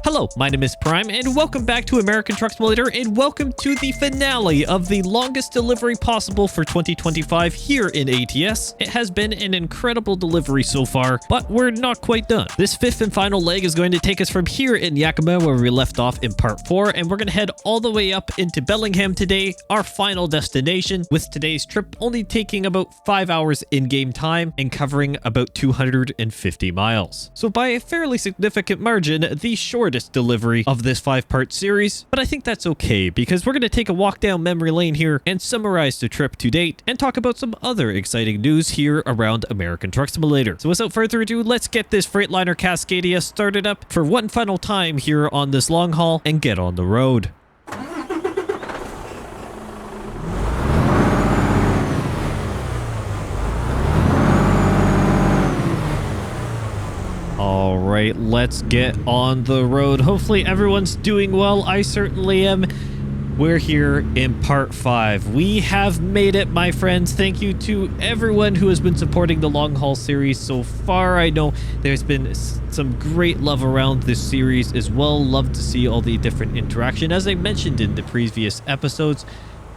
Hello, my name is Prime, and welcome back to American Truck Simulator, and welcome to the finale of the longest delivery possible for 2025 here in ATS. It has been an incredible delivery so far, but we're not quite done. This fifth and final leg is going to take us from here in Yakima, where we left off in part 4, and we're going to head all the way up into Bellingham today, our final destination, with today's trip only taking about 5 hours in-game time and covering about 250 miles. So by a fairly significant margin, the shortest delivery of this 5-part series, but I think that's okay because we're going to take a walk down memory lane here and summarize the trip to date and talk about some other exciting news here around American Truck Simulator. So without further ado, let's get this Freightliner Cascadia started up for one final time here on this long haul and get on the road. All right, let's get on the road. Hopefully everyone's doing well. I certainly am. We're here in part 5. We have made it, my friends. Thank you to everyone who has been supporting the long haul series so far. I know there's been some great love around this series as well. Love to see all the different interaction. As I mentioned in the previous episodes,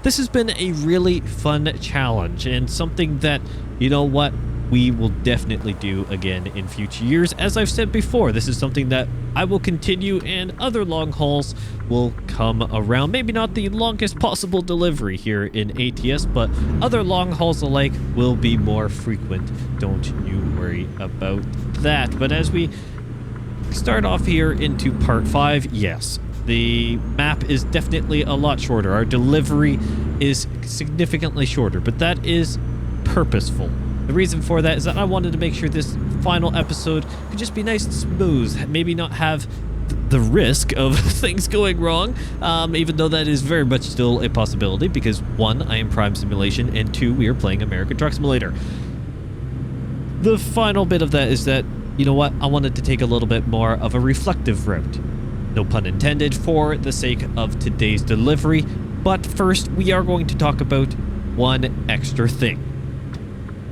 this has been a really fun challenge and something that, you know what, we will definitely do again in future years. As I've said before, this is something that I will continue and other long hauls will come around. Maybe not the longest possible delivery here in ATS, but other long hauls alike will be more frequent. Don't you worry about that. But as we start off here into part 5, yes, the map is definitely a lot shorter. Our delivery is significantly shorter, but that is purposeful. The reason for that is that I wanted to make sure this final episode could just be nice and smooth, maybe not have the risk of things going wrong, even though that is very much still a possibility because 1, I am Prime Simulation, and 2, we are playing American Truck Simulator. The final bit of that is that, you know what, I wanted to take a little bit more of a reflective route. No pun intended, for the sake of today's delivery. But first, we are going to talk about one extra thing.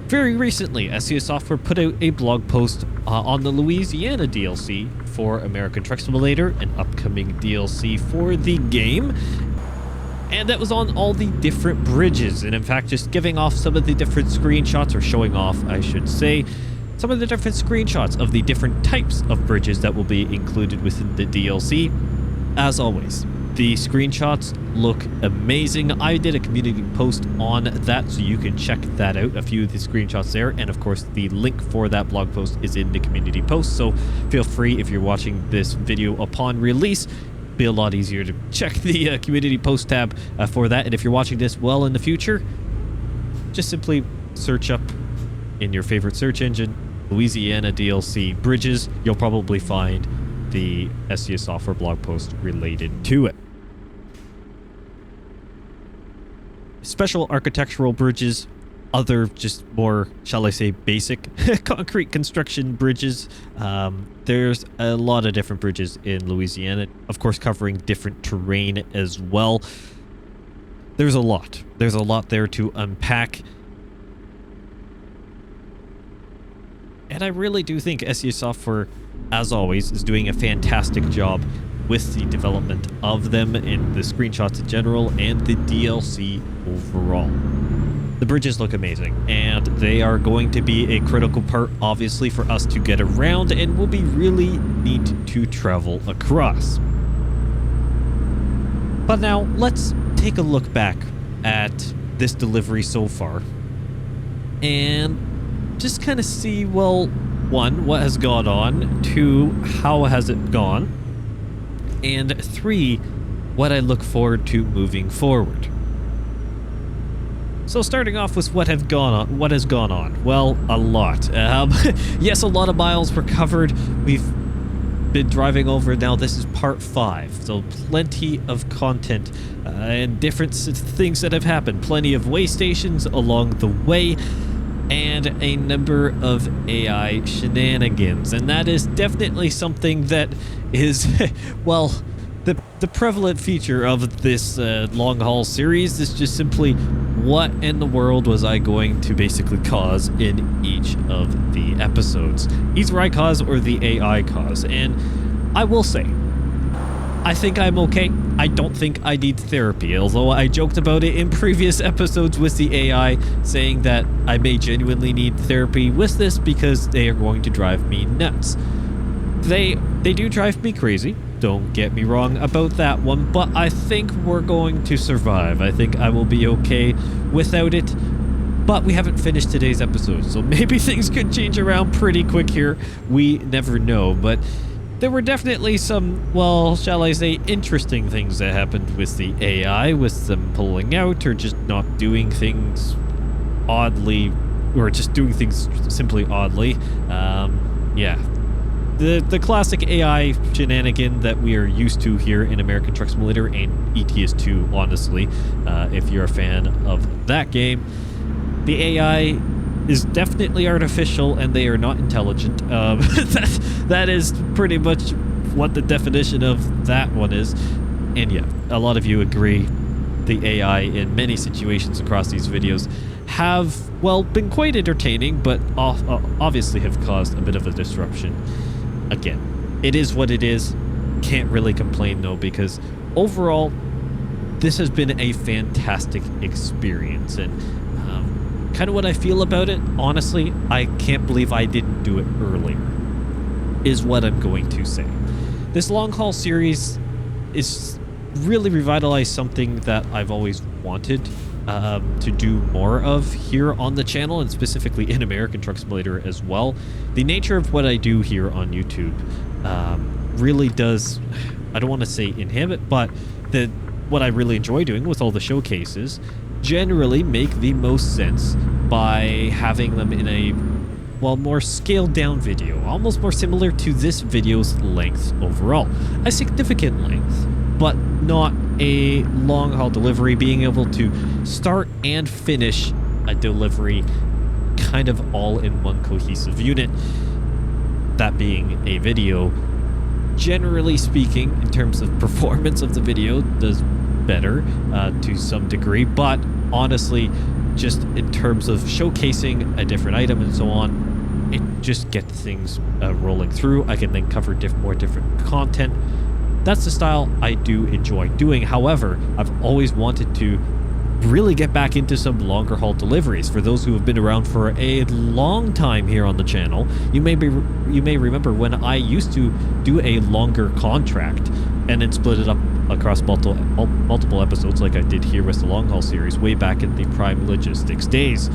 Very recently, SES Software put out a blog post on the Louisiana DLC for American Truck Simulator, an upcoming DLC for the game. And that was on all the different bridges. And in fact, just giving off some of the different screenshots, or showing off, I should say, some of the different screenshots of the different types of bridges that will be included within the DLC. As always, the screenshots look amazing. I did a community post on that, so you can check that out, a few of the screenshots there. And of course, the link for that blog post is in the community post. So feel free, if you're watching this video upon release, be a lot easier to check the community post tab for that. And if you're watching this well in the future, just simply search up in your favorite search engine, Louisiana DLC bridges. You'll probably find the SES Software blog post related to it. Special architectural bridges, other just more, shall I say, basic concrete construction bridges. There's a lot of different bridges in Louisiana, of course, covering different terrain as well. There's a lot. There's a lot there to unpack. And I really do think SES Software, as always, is doing a fantastic job with the development of them in the screenshots in general and the DLC overall. The bridges look amazing, and they are going to be a critical part, obviously, for us to get around, and will be really neat to travel across. But now, let's take a look back at this delivery so far, and just kind of see, well, 1, what has gone on, 2, how has it gone, and 3, what I look forward to moving forward. So starting off with what has gone on. Well, a lot. Yes, a lot of miles were covered. We've been driving over now. This is part 5, so plenty of content and different things that have happened. Plenty of way stations along the way, and a number of AI shenanigans. And that is definitely something that is, well, the prevalent feature of this long haul series is just simply, what in the world was I going to basically cause in each of the episodes? Either I cause or the AI cause. And I will say, I think I'm okay. I don't think I need therapy, although I joked about it in previous episodes with the AI, saying that I may genuinely need therapy with this because they are going to drive me nuts. They do drive me crazy, don't get me wrong about that one, but I think we're going to survive. I think I will be okay without it. But we haven't finished today's episode, so maybe things could change around pretty quick here. We never know, but there were definitely some, well, shall I say, interesting things that happened with the AI, with them pulling out or just not doing things oddly, or just doing things simply oddly. Yeah. The classic AI shenanigan that we are used to here in American Truck Simulator and ATS 2, honestly, if you're a fan of that game. The AI is definitely artificial and they are not intelligent. That is pretty much what the definition of that one is. And yeah, a lot of you agree the AI in many situations across these videos have, well, been quite entertaining, but obviously have caused a bit of a disruption. Again, it is what it is. Can't really complain though, because overall, this has been a fantastic experience. And kind of what I feel about it, honestly, I can't believe I didn't do it earlier, is what I'm going to say. This long haul series is really revitalized something that I've always wanted to do more of here on the channel, and specifically in American Truck Simulator as well. The nature of what I do here on YouTube really does, I don't want to say inhibit, but what I really enjoy doing with all the showcases generally make the most sense by having them in a, well, more scaled down video, almost more similar to this video's length overall. A significant length, but not a long haul delivery, being able to start and finish a delivery kind of all in one cohesive unit, that being a video. Generally speaking, in terms of performance of the video, does better to some degree, but honestly, just in terms of showcasing a different item and so on, it just gets things rolling through. I can then cover more different content. That's the style I do enjoy doing. However, I've always wanted to really get back into some longer haul deliveries. For those who have been around for a long time here on the channel, you may remember when I used to do a longer contract and then split it up across multiple episodes, like I did here with the long haul series way back in the Prime Logistics days.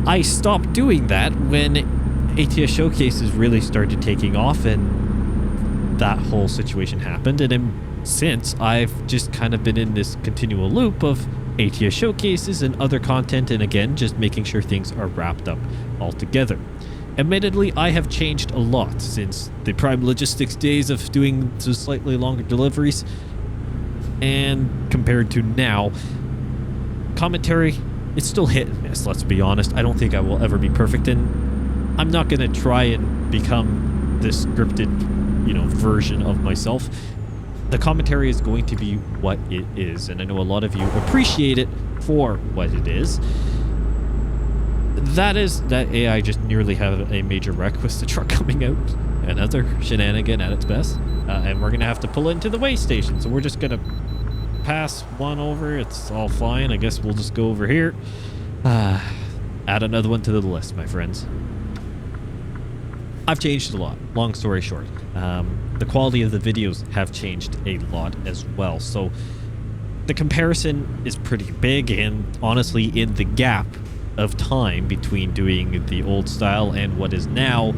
I stopped doing that when ATS showcases really started taking off and that whole situation happened, and then since, I've just kind of been in this continual loop of ATS showcases and other content, and again, just making sure things are wrapped up all together. Admittedly, I have changed a lot since the Prime Logistics days of doing the slightly longer deliveries, and compared to now, commentary, it's still hit and miss, let's be honest. I don't think I will ever be perfect, and I'm not going to try and become this scripted, version of myself. The commentary is going to be what it is, and I know a lot of you appreciate it for what it is. That AI just nearly had a major wreck with the truck coming out. Another shenanigan at its best. And we're going to have to pull into the way station, so we're just going to pass one over. It's all fine. I guess we'll just go over here. Add another one to the list, my friends. I've changed a lot, long story short. The quality of the videos have changed a lot as well, so the comparison is pretty big, and honestly, in the gap of time between doing the old style and what is now,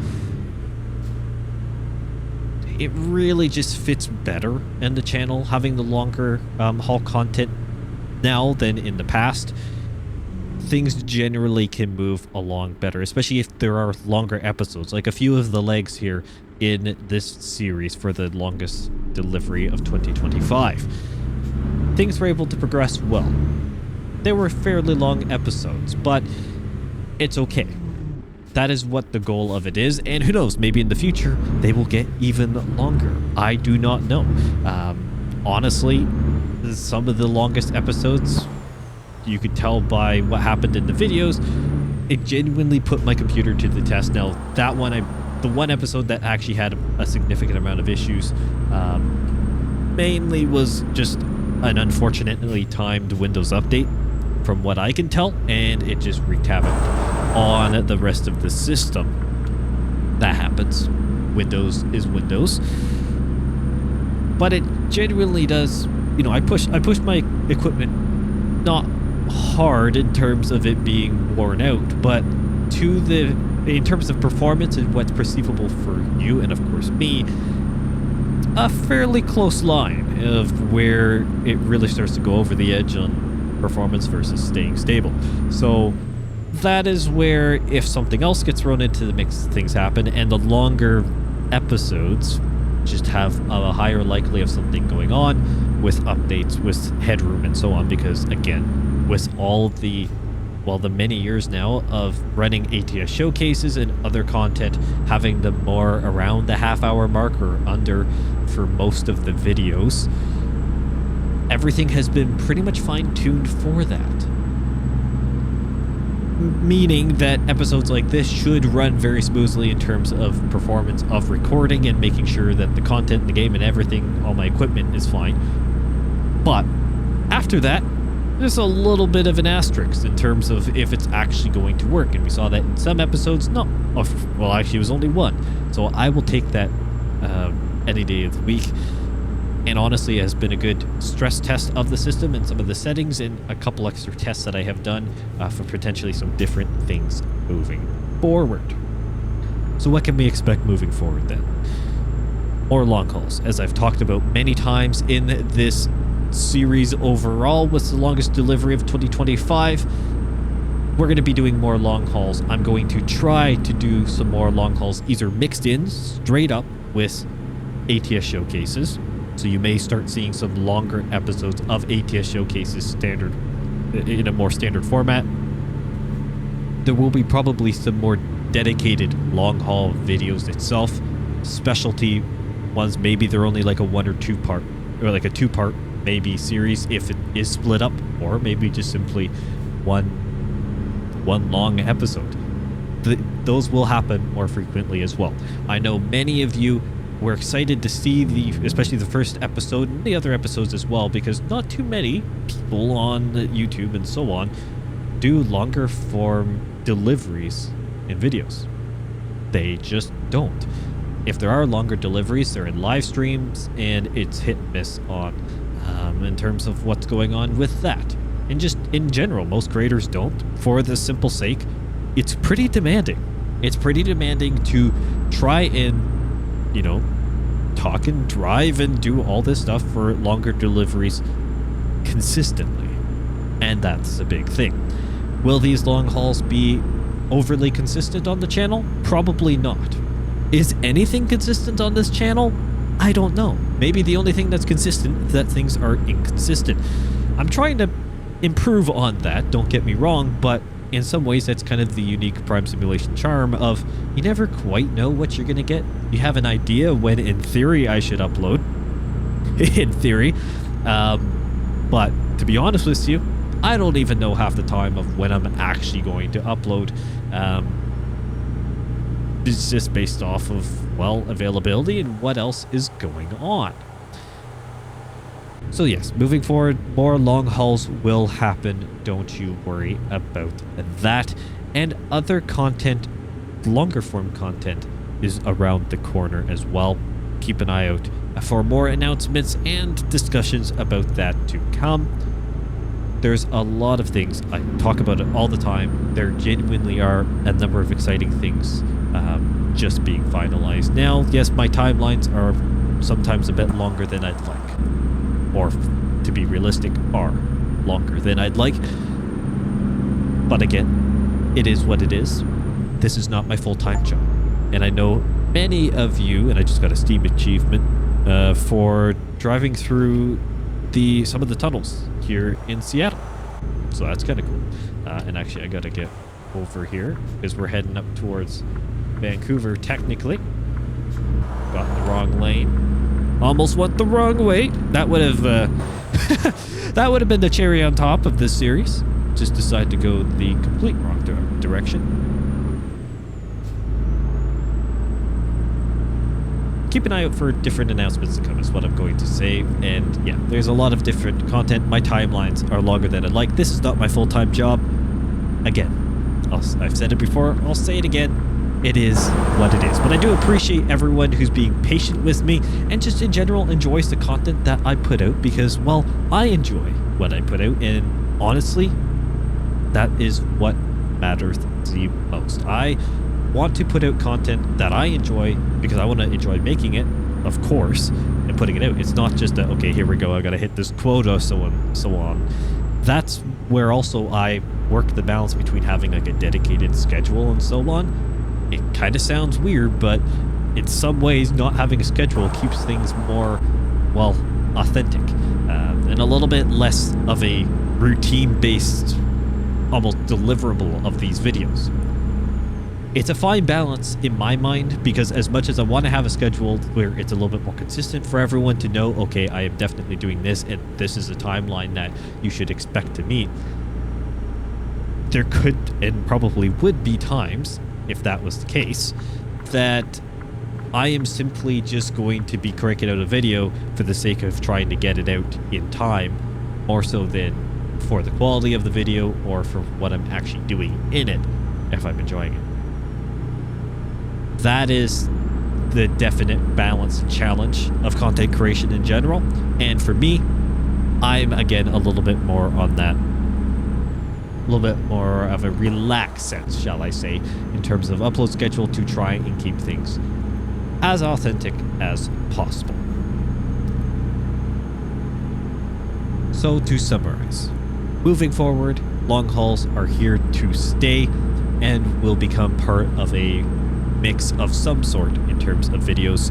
it really just fits better in the channel, having the longer haul content now than in the past. Things generally can move along better, especially if there are longer episodes, like a few of the legs here in this series for the longest delivery of 2025. Things were able to progress well. They were fairly long episodes, but it's okay. That is what the goal of it is, and who knows, maybe in the future they will get even longer. I do not know. Honestly, some of the longest episodes, you could tell by what happened in the videos, it genuinely put my computer to the test. Now, that one I the one episode that actually had a significant amount of issues mainly was just an unfortunately timed Windows update from what I can tell, and it just wreaked havoc on the rest of the system. That happens. Windows is Windows. But it genuinely does, I pushed my equipment not hard in terms of it being worn out, but in terms of performance and what's perceivable for you and of course me, a fairly close line of where it really starts to go over the edge on performance versus staying stable. So that is where, if something else gets thrown into the mix, things happen, and the longer episodes just have a higher likelihood of something going on with updates, with headroom and so on, because again, with all the many years now of running ATS showcases and other content, having them more around the half-hour mark or under for most of the videos, everything has been pretty much fine-tuned for that. Meaning that episodes like this should run very smoothly in terms of performance of recording and making sure that the content in the game and everything, all my equipment is fine. But after that, there's a little bit of an asterisk in terms of if it's actually going to work. And we saw that in some episodes. Actually it was only one. So I will take that any day of the week. And honestly, it has been a good stress test of the system and some of the settings and a couple extra tests that I have done for potentially some different things moving forward. So what can we expect moving forward then? More long hauls, as I've talked about many times in this series overall, with the longest delivery of 2025. We're going to be doing more long hauls. I'm going to try to do some more long hauls, either mixed in straight up with ATS showcases. So you may start seeing some longer episodes of ATS showcases standard in a more standard format. There will be probably some more dedicated long haul videos itself, specialty ones. Maybe they're only like a 1 or 2 part, or like a 2-part maybe series if it is split up, or maybe just simply one long episode. Those will happen more frequently as well. I know many of you were excited to see especially the first episode and the other episodes as well, because not too many people on YouTube and so on do longer form deliveries in videos. They just don't. If there are longer deliveries, they're in live streams, and it's hit and miss on in terms of what's going on with that. And just in general, most creators don't, for the simple sake, it's pretty demanding. It's pretty demanding to try and, talk and drive and do all this stuff for longer deliveries consistently. And that's a big thing. Will these long hauls be overly consistent on the channel? Probably not. Is anything consistent on this channel? I don't know. Maybe the only thing that's consistent is that things are inconsistent. I'm trying to improve on that, don't get me wrong, but in some ways that's kind of the unique Prime Simulation charm of you never quite know what you're going to get. You have an idea when in theory I should upload. In theory. But to be honest with you, I don't even know half the time of when I'm actually going to upload. It's just based off of, availability and what else is going on. So yes, moving forward, more long hauls will happen. Don't you worry about that. And other content, longer form content, is around the corner as well. Keep an eye out for more announcements and discussions about that to come. There's a lot of things. I talk about it all the time. There genuinely are a number of exciting things just being finalized now. Yes, my timelines are sometimes a bit longer than I'd like. Or, to be realistic, are longer than I'd like. But again, it is what it is. This is not my full-time job. And I know many of you, and I just got a Steam achievement for driving through some of the tunnels here in Seattle. So that's kind of cool. And actually, I got to get over here because we're heading up towards Vancouver, technically. Got in the wrong lane. Almost went the wrong way. That would have that would have been the cherry on top of this series. Just decided to go the complete wrong direction. keep an eye out for different announcements to come is what I'm going to say. And yeah, there's a lot of different content. My timelines are longer than I'd like. This is not my full-time job. Again, I've said it before, I'll say it again. It is what it is. But I do appreciate everyone who's being patient with me and just in general enjoys the content that I put out because, well, I enjoy what I put out, and honestly, that is what matters the most. I want to put out content that I enjoy because I want to enjoy making it, of course, and putting it out. It's not just a, okay, here we go, I gotta hit this quota, so on, so on. That's where also I work the balance between having like a dedicated schedule and so on. It kind of sounds weird, but in some ways not having a schedule keeps things more, well, authentic, and a little bit less of a routine-based, almost deliverable of these videos. It's a fine balance in my mind because as much as I want to have a schedule where it's a little bit more consistent for everyone to know, okay, I am definitely doing this and this is a timeline that you should expect to meet, there could and probably would be times, if that was the case, that I am simply just going to be cranking out a video for the sake of trying to get it out in time, more so than for the quality of the video or for what I'm actually doing in it, if I'm enjoying it. That is the definite balance and challenge of content creation in general. And for me, I'm again a little bit more on that, a little bit more of a relaxed sense, shall I say, in terms of upload schedule to try and keep things as authentic as possible. So to summarize, moving forward, long hauls are here to stay and will become part of a mix of some sort in terms of videos.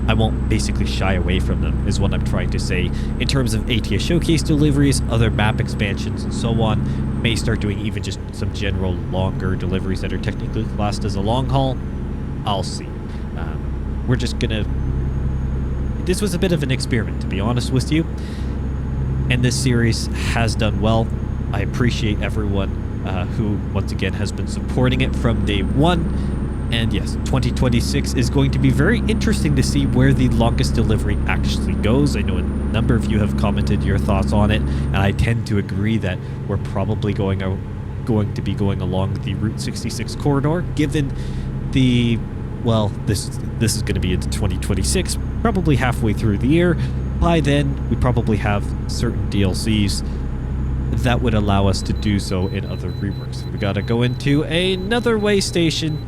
I won't basically shy away from them, is what I'm trying to say. In terms of ATS showcase deliveries, other map expansions, and so on, may start doing even just some general longer deliveries that are technically classed as a long haul. I'll see. We're just gonna... This was a bit of an experiment, to be honest with you. And this series has done well. I appreciate everyone who, once again, has been supporting it from day one. And yes, 2026 is going to be very interesting to see where the longest delivery actually goes. I know a number of you have commented your thoughts on it, and I tend to agree that we're probably going to be going along the Route 66 corridor, given the, well, this is going to be into 2026, probably halfway through the year. By then, we probably have certain DLCs that would allow us to do so in other reworks. We got to go into another way station.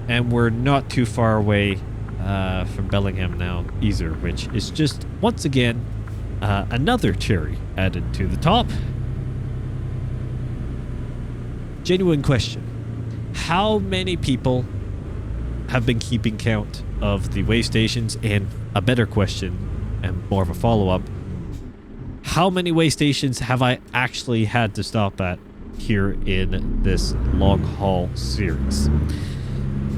And we're not too far away from Bellingham now either, which is just, once again, another cherry added to the top. Genuine question. How many people have been keeping count of the way stations? And a better question, and more of a follow-up, how many way stations have I actually had to stop at here in this long haul series?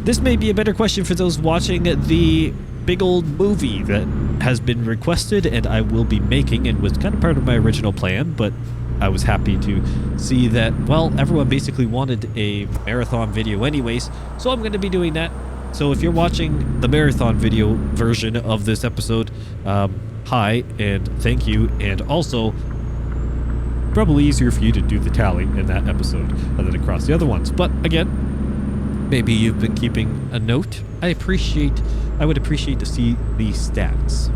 This may be a better question for those watching the big old movie that has been requested and I will be making and was kind of part of my original plan, but I was happy to see that, well, everyone basically wanted a marathon video anyways, so I'm going to be doing that. So if you're watching the marathon video version of this episode, hi and thank you, and also probably easier for you to do the tally in that episode than across the other ones. But again, maybe you've been keeping a note. I would appreciate to see the stats.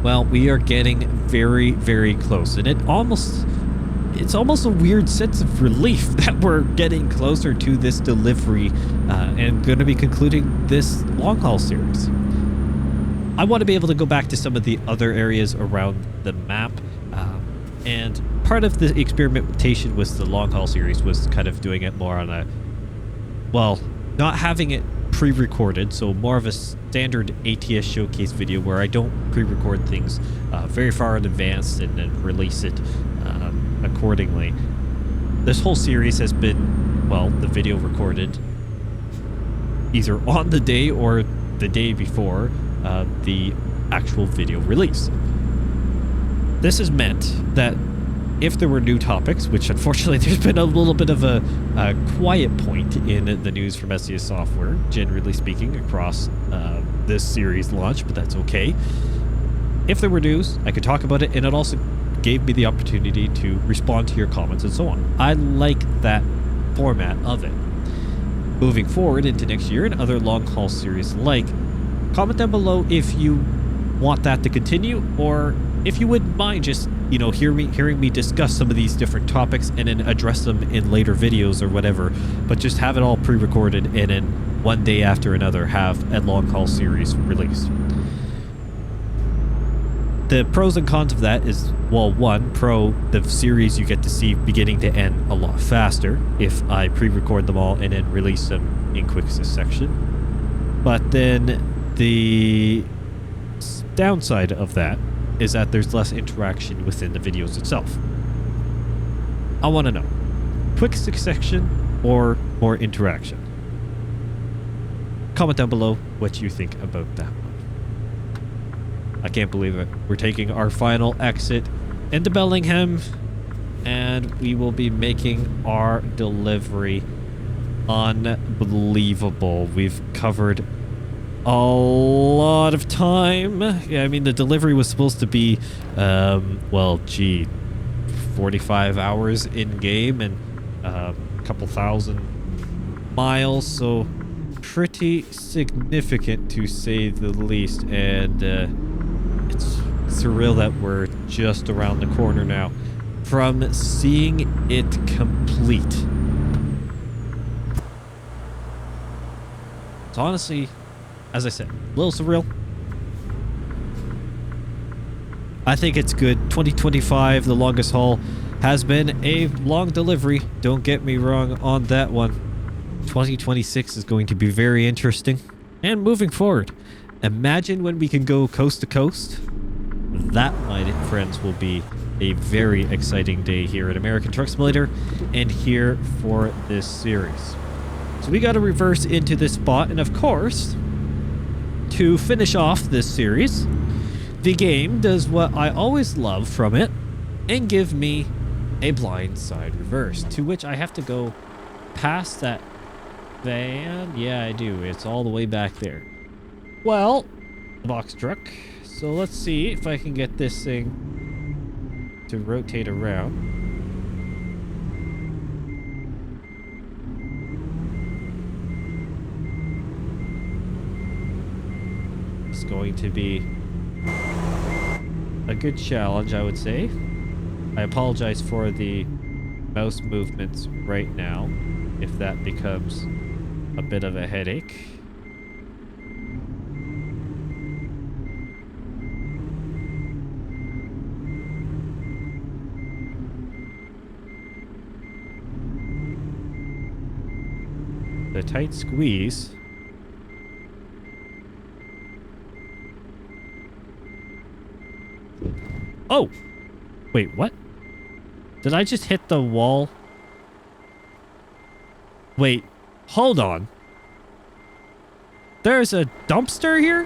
Well, we are getting very, very close, and it's almost a weird sense of relief that we're getting closer to this delivery and going to be concluding this long haul series. I want to be able to go back to some of the other areas around the map, and part of the experimentation with the long haul series was kind of doing it more on a, well, not having it pre-recorded, so more of a standard ATS showcase video where I don't pre-record things very far in advance and then release it accordingly. This whole series has been, well, the video recorded either on the day or the day before the actual video release. This has meant that if there were new topics, which unfortunately there's been a little bit of a quiet point in the news from SES Software, generally speaking, across this series launch, but that's okay. If there were news, I could talk about it, and it also gave me the opportunity to respond to your comments and so on. I like that format of it. Moving forward into next year and other long-haul series like, comment down below if you want that to continue, or if you wouldn't mind just, you know, hearing me discuss some of these different topics and then address them in later videos or whatever, but just have it all pre-recorded and then one day after another have a long-haul series released. The pros and cons of that is, well, one, the series you get to see beginning to end a lot faster if I pre-record them all and then release them in quick succession. But then the downside of that is that there's less interaction within the videos itself. I want to know, quick succession or more interaction? Comment down below what you think about that one. I can't believe it. We're taking our final exit into Bellingham, and we will be making our delivery. Unbelievable. We've covered a lot of time. Yeah, I mean, the delivery was supposed to be, 45 hours in-game and a couple thousand miles, so pretty significant to say the least, and it's surreal that we're just around the corner now from seeing it complete. It's honestly, as I said, a little surreal. I think it's good. 2025, the longest haul, has been a long delivery. Don't get me wrong on that one. 2026 is going to be very interesting. And moving forward, imagine when we can go coast to coast. That, my friends, will be a very exciting day here at American Truck Simulator and here for this series. So we got to reverse into this spot, and of course, to finish off this series, the game does what I always love from it and give me a blind side reverse, to which I have to go past that van. Yeah, I do. It's all the way back there. Well, box truck. So let's see if I can get this thing to rotate around. It's going to be a good challenge, I would say. I apologize for the mouse movements right now, if that becomes a bit of a headache. The tight squeeze. Oh! Wait, what? Did I just hit the wall? Wait, hold on. There's a dumpster here?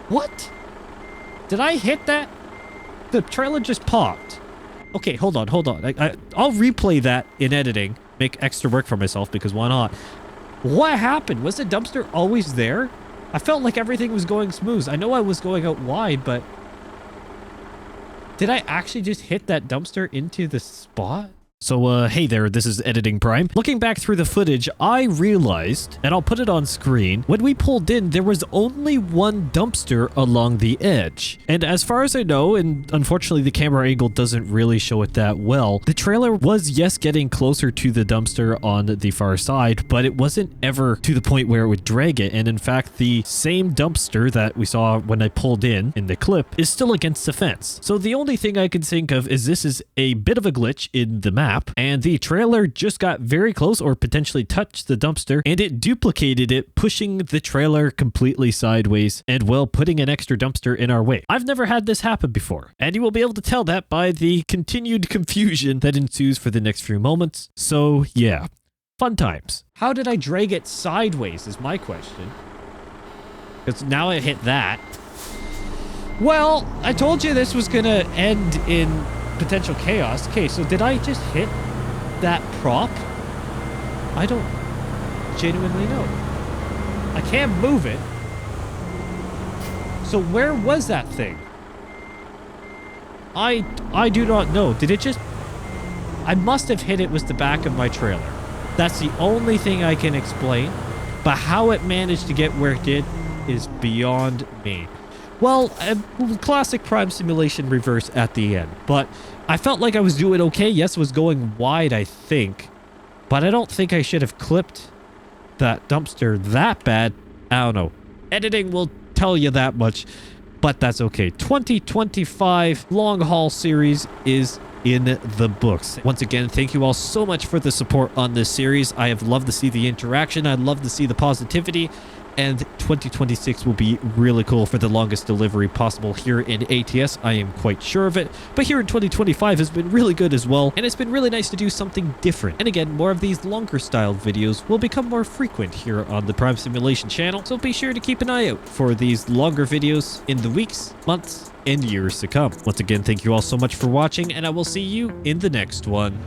What? Did I hit that? The trailer just popped. Okay, hold on. I'll replay that in editing. Make extra work for myself, because why not? What happened? Was the dumpster always there? I felt like everything was going smooth. I know I was going out wide, but... did I actually just hit that dumpster into the spot? So, hey there, this is Editing Prime. Looking back through the footage, I realized, and I'll put it on screen, when we pulled in, there was only one dumpster along the edge. And as far as I know, and unfortunately the camera angle doesn't really show it that well, the trailer was, yes, getting closer to the dumpster on the far side, but it wasn't ever to the point where it would drag it. And in fact, the same dumpster that we saw when I pulled in the clip is still against the fence. So the only thing I can think of is this is a bit of a glitch in the map, and the trailer just got very close or potentially touched the dumpster, and it duplicated it, pushing the trailer completely sideways and, well, putting an extra dumpster in our way. I've never had this happen before, and you will be able to tell that by the continued confusion that ensues for the next few moments. So yeah, fun times. How did I drag it sideways is my question, because now I hit that. Well, I told you this was gonna end in potential chaos. Okay, so did I just hit that prop? I don't genuinely know. I can't move it. So where was that thing? I do not know. Did it just... I must have hit it with the back of my trailer. That's the only thing I can explain. But how it managed to get where it did is beyond me. Well, classic Prime Simulation reverse at the end. But I felt like I was doing okay. Yes, it was going wide, I think. But I don't think I should have clipped that dumpster that bad. I don't know. Editing will tell you that much. But that's okay. 2025 long haul series is in the books. Once again, thank you all so much for the support on this series. I have loved to see the interaction. I'd love to see the positivity. And 2026 will be really cool for the longest delivery possible here in ATS. I am quite sure of it. But here in 2025 has been really good as well. And it's been really nice to do something different. And again, more of these longer style videos will become more frequent here on the Prime Simulation channel. So be sure to keep an eye out for these longer videos in the weeks, months, and years to come. Once again, thank you all so much for watching, and I will see you in the next one.